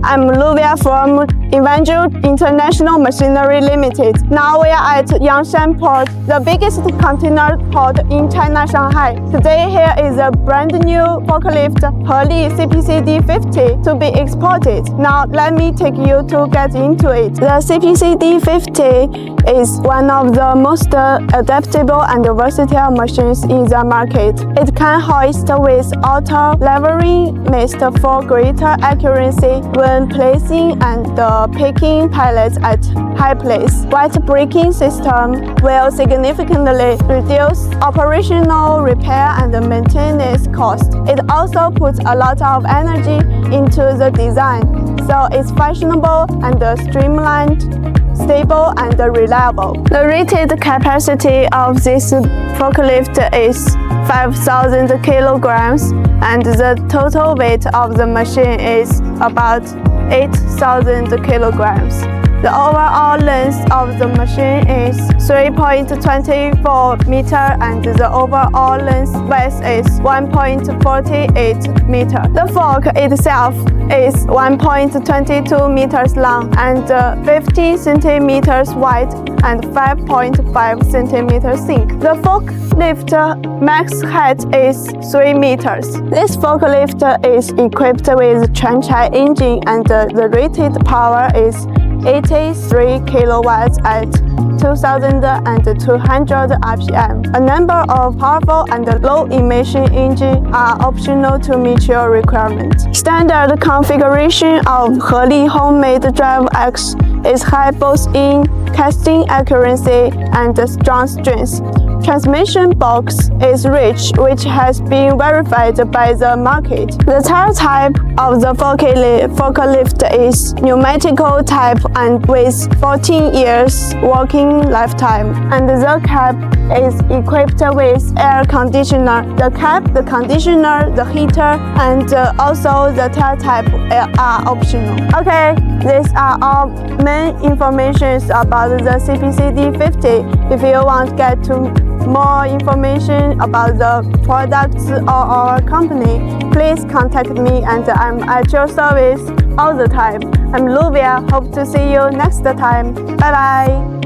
I'm Luvia from Evangel International Machinery Limited. Now we are at Yanshan Port, the biggest container port in China, Shanghai. Today here is a brand new forklift HELI CPCD50 to be exported. Now let me take you to get into it. The CPCD50 is one of the most adaptable and versatile machines in the market. It can hoist with auto leveling mist for greater accuracy when placing and picking pallets at high place. Wet braking system will significantly reduce operational repair and maintenance cost. It also puts a lot of energy into the design, so it's fashionable and streamlined, stable and reliable. The rated capacity of this forklift is 5,000 kilograms and the total weight of the machine is about 8,000 kilograms. The overall length of the machine is 3.24 meter and the overall length width is 1.48 meter. The fork itself is 1.22 meters long and 50 centimeters wide and 5.5 centimeters thick. The forklift max height is 3 meters. This forklift is equipped with Quanchai engine and the rated power is 83 kilowatts at 2,200 RPM. A number of powerful and low-emission engines are optional to meet your requirements. Standard configuration of HELI homemade drive axle is high both in casting accuracy and strong strength. Transmission box is rich, which has been verified by the market. The tire type of the forklift is pneumatic type and with 14 years working lifetime. And the cab is equipped with air conditioner. The cab, the conditioner, the heater, and also the tire type are optional. Okay, these are all main information about the CPCD50. If you want to get to more information about the products or our company, please contact me and I'm at your service all the time. I'm Luvia. Hope to see you next time. Bye bye.